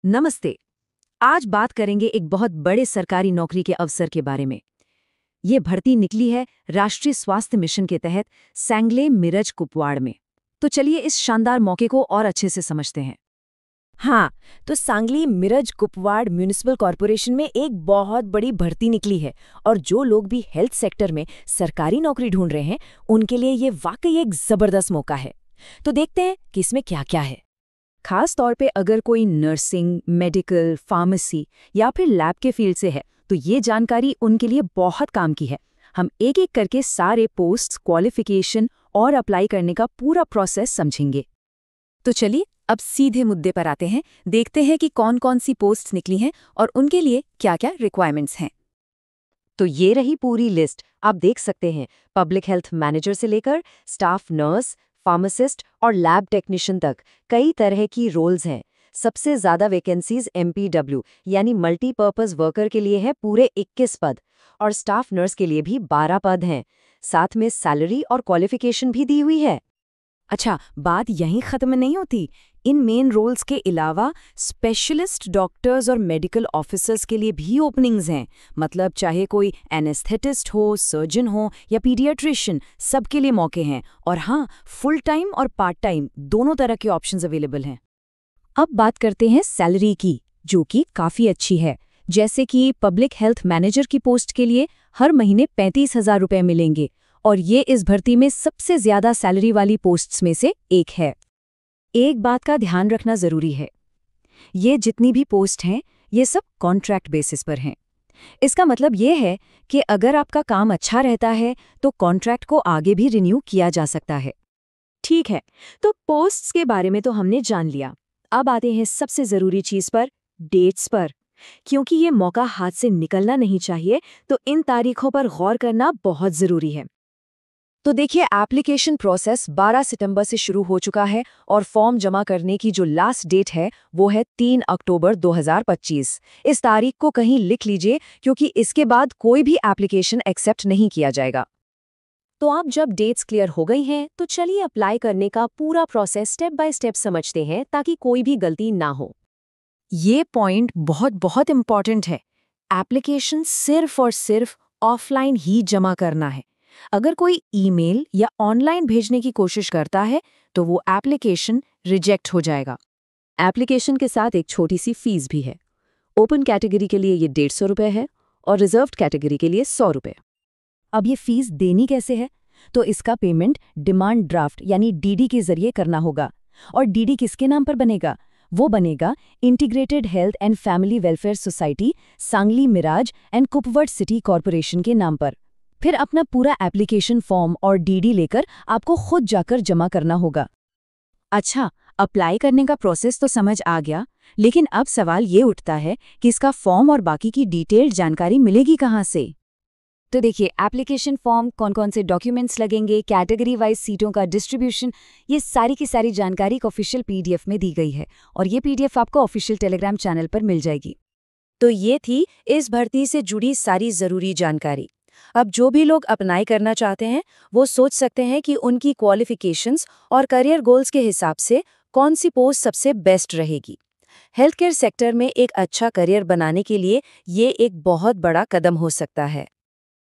नमस्ते। आज बात करेंगे एक बहुत बड़े सरकारी नौकरी के अवसर के बारे में। ये भर्ती निकली है राष्ट्रीय स्वास्थ्य मिशन के तहत सैंगले मिरज कुपवाड़ में। तो चलिए इस शानदार मौके को और अच्छे से समझते हैं। हाँ, तो सांगली मिरज कुपवाड़ म्यूनिसिपल कॉरपोरेशन में एक बहुत बड़ी भर्ती निकली है और जो लोग भी हेल्थ सेक्टर में सरकारी नौकरी ढूंढ रहे हैं उनके लिए ये वाकई एक जबरदस्त मौका है। तो देखते हैं कि इसमें क्या क्या है। खास तौर पे अगर कोई नर्सिंग, मेडिकल, फार्मेसी या फिर लैब के फील्ड से है तो ये जानकारी उनके लिए बहुत काम की है। हम एक एक करके सारे पोस्ट्स, क्वालिफिकेशन और अप्लाई करने का पूरा प्रोसेस समझेंगे। तो चलिए अब सीधे मुद्दे पर आते हैं, देखते हैं कि कौन कौन सी पोस्ट्स निकली हैं और उनके लिए क्या क्या रिक्वायरमेंट्स हैं। तो ये रही पूरी लिस्ट, आप देख सकते हैं। पब्लिक हेल्थ मैनेजर से लेकर स्टाफ नर्स, फार्मासिस्ट और लैब टेक्नीशियन तक कई तरह की रोल्स हैं। सबसे ज़्यादा वैकेंसीज एमपीडब्ल्यू यानी मल्टीपर्पज़ वर्कर के लिए है, पूरे 21 पद, और स्टाफ नर्स के लिए भी 12 पद हैं। साथ में सैलरी और क्वालिफिकेशन भी दी हुई है। अच्छा, बात यहीं खत्म नहीं होती। इन मेन रोल्स के अलावा स्पेशलिस्ट डॉक्टर्स और मेडिकल ऑफिसर्स के लिए भी ओपनिंग्स हैं। मतलब चाहे कोई एनेस्थेटिस्ट हो, सर्जन हो या पीडियाट्रिशियन, सबके लिए मौके हैं। और हाँ, फुल टाइम और पार्ट टाइम दोनों तरह के ऑप्शंस अवेलेबल हैं। अब बात करते हैं सैलरी की, जो कि काफ़ी अच्छी है। जैसे कि पब्लिक हेल्थ मैनेजर की पोस्ट के लिए हर महीने 35,000 रुपये मिलेंगे, और ये इस भर्ती में सबसे ज़्यादा सैलरी वाली पोस्ट्स में से एक है। एक बात का ध्यान रखना ज़रूरी है, ये जितनी भी पोस्ट हैं ये सब कॉन्ट्रैक्ट बेसिस पर हैं। इसका मतलब ये है कि अगर आपका काम अच्छा रहता है तो कॉन्ट्रैक्ट को आगे भी रिन्यू किया जा सकता है। ठीक है, तो पोस्ट्स के बारे में तो हमने जान लिया। अब आते हैं सबसे ज़रूरी चीज़ पर, डेट्स पर। क्योंकि ये मौका हाथ से निकलना नहीं चाहिए, तो इन तारीखों पर गौर करना बहुत ज़रूरी है। तो देखिए, एप्लीकेशन प्रोसेस 12 सितंबर से शुरू हो चुका है और फॉर्म जमा करने की जो लास्ट डेट है वो है 3 अक्टूबर 2025। इस तारीख को कहीं लिख लीजिए, क्योंकि इसके बाद कोई भी एप्लीकेशन एक्सेप्ट नहीं किया जाएगा। तो आप जब डेट्स क्लियर हो गई हैं तो चलिए अप्लाई करने का पूरा प्रोसेस स्टेप बाय स्टेप समझते हैं, ताकि कोई भी गलती ना हो। ये पॉइंट बहुत बहुत इम्पॉर्टेंट है। एप्लीकेशन सिर्फ और सिर्फ ऑफलाइन ही जमा करना है। अगर कोई ईमेल या ऑनलाइन भेजने की कोशिश करता है तो वो एप्लीकेशन रिजेक्ट हो जाएगा। एप्लीकेशन के साथ एक छोटी सी फीस भी है। ओपन कैटेगरी के लिए ये 150 रुपये है और रिजर्व्ड कैटेगरी के लिए 100 रुपये। अब ये फीस देनी कैसे है? तो इसका पेमेंट डिमांड ड्राफ्ट यानी डीडी के जरिए करना होगा। और डीडी किसके नाम पर बनेगा? वो बनेगा integrated health and family welfare society Sangli Miraj and Kupwad city corporation के नाम पर। फिर अपना पूरा एप्लीकेशन फॉर्म और डीडी लेकर आपको खुद जाकर जमा करना होगा। अच्छा, अप्लाई करने का प्रोसेस तो समझ आ गया, लेकिन अब सवाल ये उठता है कि इसका फॉर्म और बाकी की डिटेल्ड जानकारी मिलेगी कहाँ से? तो देखिए, एप्लीकेशन फॉर्म, कौन कौन से डॉक्यूमेंट्स लगेंगे, कैटेगरी वाइज सीटों का डिस्ट्रीब्यूशन, ये सारी की सारी जानकारी एक ऑफिशियल पीडीएफ में दी गई है और ये पीडीएफ आपको ऑफिशियल टेलीग्राम चैनल पर मिल जाएगी। तो ये थी इस भर्ती से जुड़ी सारी ज़रूरी जानकारी। अब जो भी लोग अप्लाई करना चाहते हैं वो सोच सकते हैं कि उनकी क्वालिफिकेशंस और करियर गोल्स के हिसाब से कौन सी पोस्ट सबसे बेस्ट रहेगी। हेल्थ केयर सेक्टर में एक अच्छा करियर बनाने के लिए ये एक बहुत बड़ा कदम हो सकता है।